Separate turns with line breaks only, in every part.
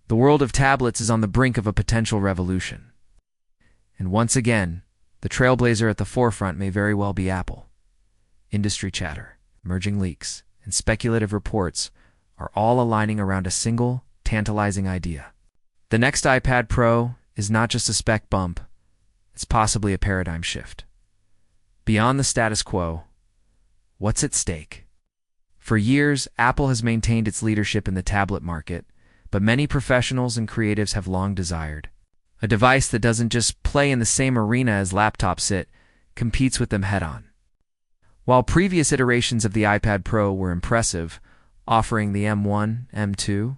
The world of tablets is on the brink of a potential revolution. And once again, the trailblazer at the forefront may very well be Apple. Industry chatter, emerging leaks, and speculative reports are all aligning around a single, tantalizing idea. The next iPad Pro is not just a spec bump, it's possibly a paradigm shift. Beyond the status quo, what's at stake? For years, Apple has maintained its leadership in the tablet market, but many professionals and creatives have long desired a device that doesn't just play in the same arena as laptops, it competes with them head-on. While previous iterations of the iPad Pro were impressive, offering the M1, M2,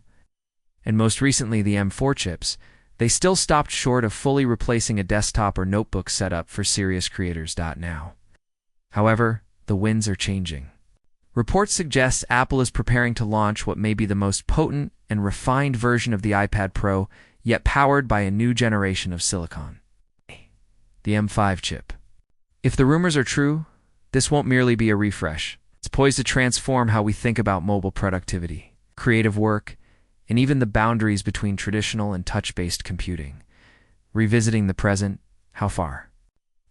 and most recently the M4 chips, they still stopped short of fully replacing a desktop or notebook setup for serious creators. Now, however, the winds are changing. Reports suggest Apple is preparing to launch what may be the most potent and refined version of the iPad Pro, yet powered by a new generation of silicon, the M5 chip. If the rumors are true, this won't merely be a refresh. It's poised to transform how we think about mobile productivity, creative work, and even the boundaries between traditional and touch-based computing. Revisiting the present, how far?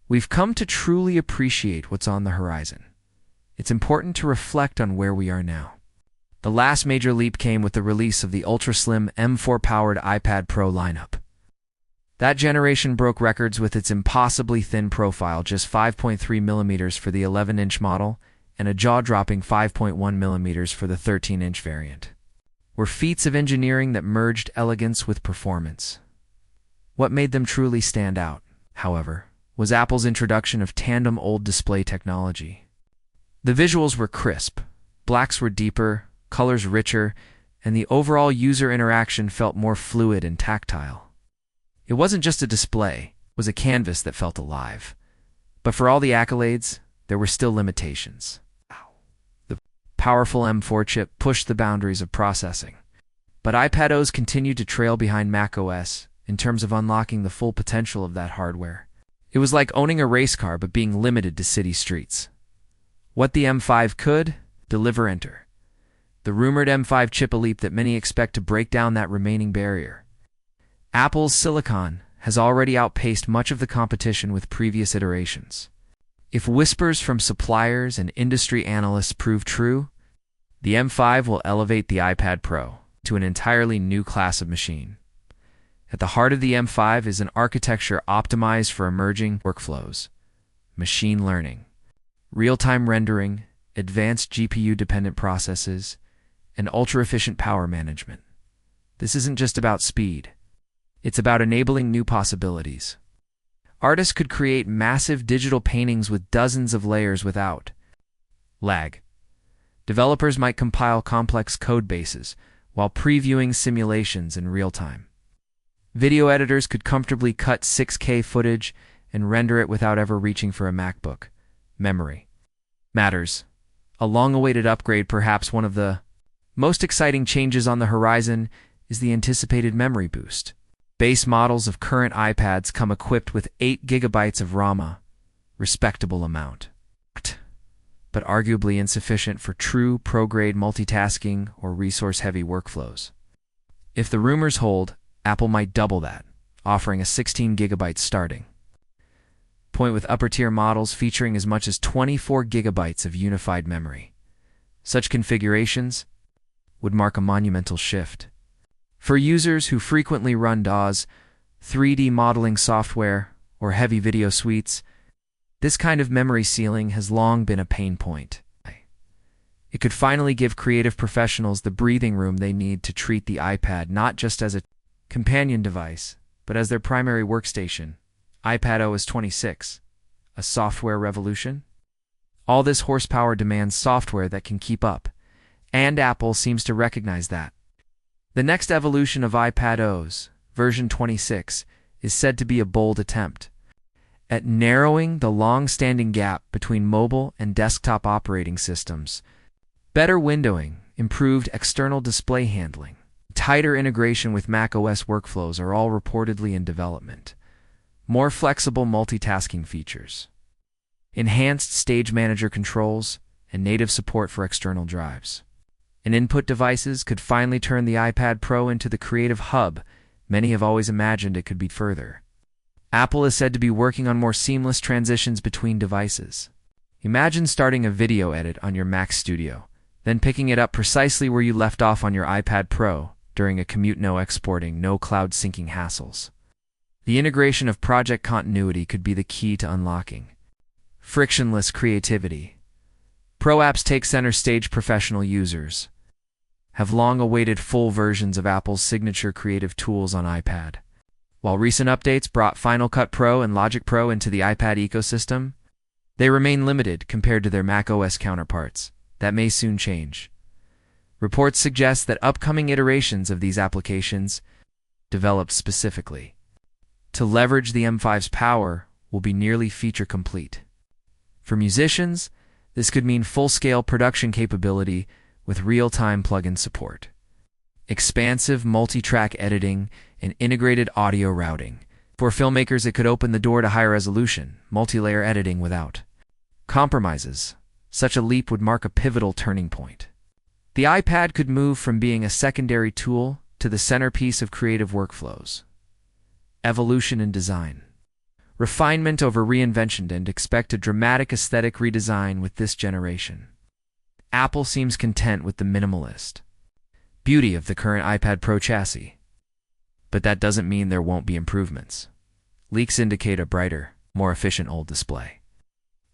We've come to truly appreciate what's on the horizon. It's important to reflect on where we are now. The last major leap came with the release of the ultra-slim M4-powered iPad Pro lineup. That generation broke records with its impossibly thin profile, just 5.3 millimeters for the 11-inch model, and a jaw-dropping 5.1 millimeters for the 13-inch variant. Were feats of engineering that merged elegance with performance. What made them truly stand out, however, was Apple's introduction of tandem OLED display technology. The visuals were crisp, blacks were deeper, colors richer, and the overall user interaction felt more fluid and tactile. It wasn't just a display, it was a canvas that felt alive. But for all the accolades, there were still limitations. The powerful M4 chip pushed the boundaries of processing. But iPadOS continued to trail behind macOS in terms of unlocking the full potential of that hardware. It was like owning a race car but being limited to city streets. What the M5 could, deliver enter. The rumored M5 chip, a leap that many expect to break down that remaining barrier. Apple's silicon has already outpaced much of the competition with previous iterations. If whispers from suppliers and industry analysts prove true, the M5 will elevate the iPad Pro to an entirely new class of machine. At the heart of the M5 is an architecture optimized for emerging workflows, machine learning, real-time rendering, advanced GPU-dependent processes, and ultra-efficient power management. This isn't just about speed. It's about enabling new possibilities. Artists could create massive digital paintings with dozens of layers without lag. Developers might compile complex code bases while previewing simulations in real time. Video editors could comfortably cut 6K footage and render it without ever reaching for a MacBook. Memory matters. A long-awaited upgrade, perhaps one of the most exciting changes on the horizon, is the anticipated memory boost. Base models of current iPads come equipped with 8 GB of RAM, respectable amount, but arguably insufficient for true pro-grade multitasking or resource-heavy workflows. If the rumors hold, Apple might double that, offering a 16 GB starting point with upper-tier models featuring as much as 24 GB of unified memory. Such configurations would mark a monumental shift. For users who frequently run DAWs, 3D modeling software, or heavy video suites, this kind of memory ceiling has long been a pain point. It could finally give creative professionals the breathing room they need to treat the iPad not just as a companion device, but as their primary workstation. iPadOS 26, a software revolution? All this horsepower demands software that can keep up, and Apple seems to recognize that. The next evolution of iPadOS, version 26, is said to be a bold attempt at narrowing the long-standing gap between mobile and desktop operating systems. Better windowing, improved external display handling, tighter integration with macOS workflows are all reportedly in development. More flexible multitasking features, enhanced stage manager controls, and native support for external drives. and input devices could finally turn the iPad Pro into the creative hub many have always imagined it could be further. Apple is said to be working on more seamless transitions between devices. Imagine starting a video edit on your Mac Studio, then picking it up precisely where you left off on your iPad Pro during a commute. No exporting, no cloud syncing hassles. The integration of project continuity could be the key to unlocking frictionless creativity. Pro apps take center stage. Professional users have long awaited full versions of Apple's signature creative tools on iPad. While recent updates brought Final Cut Pro and Logic Pro into the iPad ecosystem, they remain limited compared to their macOS counterparts. That may soon change. Reports suggest that upcoming iterations of these applications, developed specifically to leverage the M5's power, will be nearly feature complete. For musicians, this could mean full-scale production capability with real-time plugin support, expansive multi-track editing, and integrated audio routing. For filmmakers, it could open the door to high-resolution, multi-layer editing without compromises. Such a leap would mark a pivotal turning point. The iPad could move from being a secondary tool to the centerpiece of creative workflows. Evolution in design. Refinement over reinvention, and expect a dramatic aesthetic redesign with this generation. Apple seems content with the minimalist beauty of the current iPad Pro chassis. But that doesn't mean there won't be improvements. Leaks indicate a brighter, more efficient OLED display,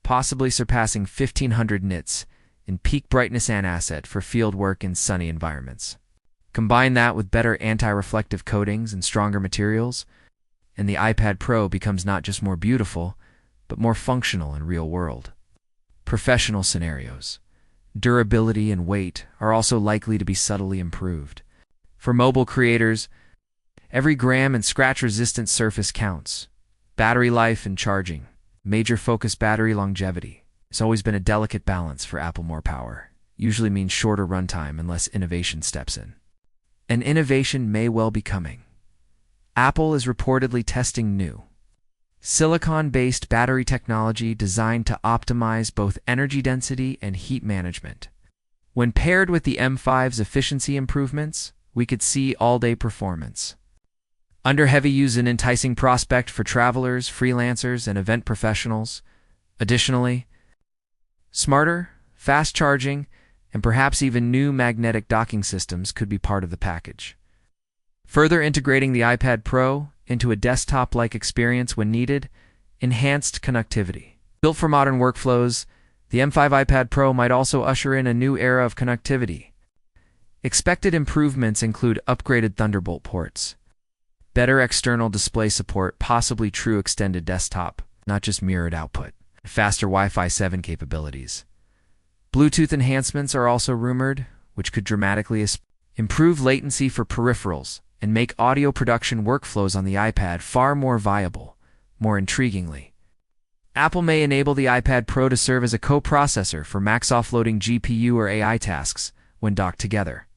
possibly surpassing 1500 nits in peak brightness and asset for field work in sunny environments. Combine that with better anti-reflective coatings and stronger materials, and the iPad Pro becomes not just more beautiful, but more functional in real world. Professional scenarios. Durability and weight are also likely to be subtly improved. For mobile creators, every gram and scratch-resistant surface counts. Battery life and charging. Major focus battery longevity. It's always been a delicate balance for Apple. More power usually means shorter runtime unless innovation steps in. And innovation may well be coming. Apple is reportedly testing new silicon-based battery technology designed to optimize both energy density and heat management. When paired with the M5's efficiency improvements, we could see all-day performance. Under heavy use, an enticing prospect for travelers, freelancers, and event professionals. Additionally, smarter, fast charging, and perhaps even new magnetic docking systems could be part of the package, further integrating the iPad Pro into a desktop-like experience when needed. Enhanced connectivity. Built for modern workflows, the M5 iPad Pro might also usher in a new era of connectivity. Expected improvements include upgraded Thunderbolt ports, better external display support, possibly true extended desktop, not just mirrored output, faster Wi-Fi 7 capabilities. Bluetooth enhancements are also rumored, which could dramatically improve latency for peripherals and make audio production workflows on the iPad far more viable. More intriguingly, Apple may enable the iPad Pro to serve as a co-processor for Mac's offloading GPU or AI tasks when docked together.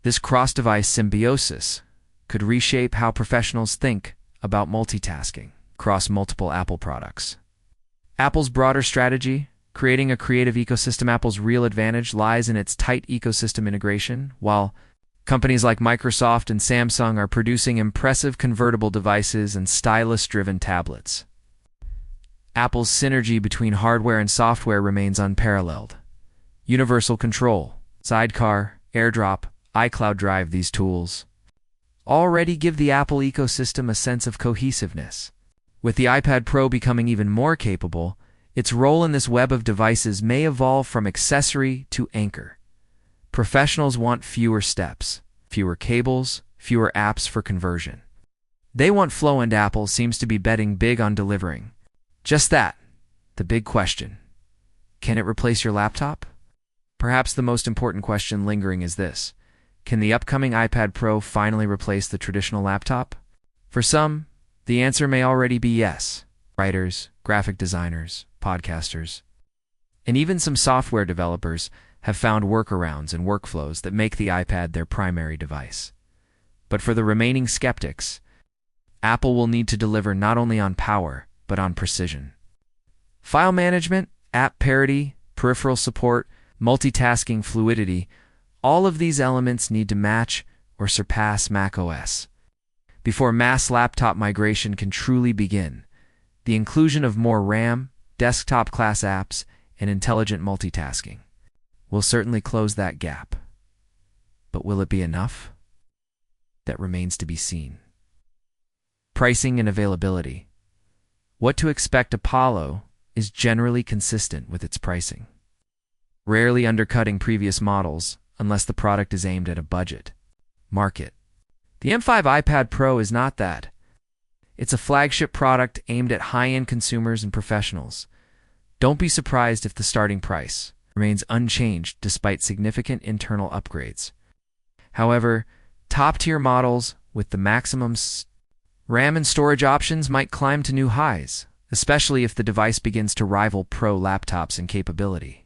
This cross-device symbiosis could reshape how professionals think about multitasking across multiple Apple products. Apple's broader strategy, creating a creative ecosystem. Apple's real advantage lies in its tight ecosystem integration. While companies like Microsoft and Samsung are producing impressive convertible devices and stylus-driven tablets, Apple's synergy between hardware and software remains unparalleled. Universal Control, Sidecar, AirDrop, iCloud Drive, these tools already give the Apple ecosystem a sense of cohesiveness. With the iPad Pro becoming even more capable, its role in this web of devices may evolve from accessory to anchor. Professionals want fewer steps, fewer cables, fewer apps for conversion. They want flow, and Apple seems to be betting big on delivering just that. The big question: can it replace your laptop? Perhaps the most important question lingering is this: can the upcoming iPad Pro finally replace the traditional laptop? For some, the answer may already be yes. Writers, graphic designers, podcasters, and even some software developers have found workarounds and workflows that make the iPad their primary device. But for the remaining skeptics, Apple will need to deliver not only on power, but on precision. File management, app parity, peripheral support, multitasking fluidity, All of these elements need to match or surpass macOS before mass laptop migration can truly begin. The inclusion of more RAM, desktop-class apps, and intelligent multitasking will certainly close that gap. But will it be enough? That remains to be seen. Pricing and availability. What to expect Apollo is generally consistent with its pricing, rarely undercutting previous models unless the product is aimed at a budget market. The M5 iPad Pro is not that. It's a flagship product aimed at high-end consumers and professionals. Don't be surprised if the starting price remains unchanged despite significant internal upgrades. However, top-tier models with the maximum RAM and storage options might climb to new highs, especially if the device begins to rival Pro laptops in capability.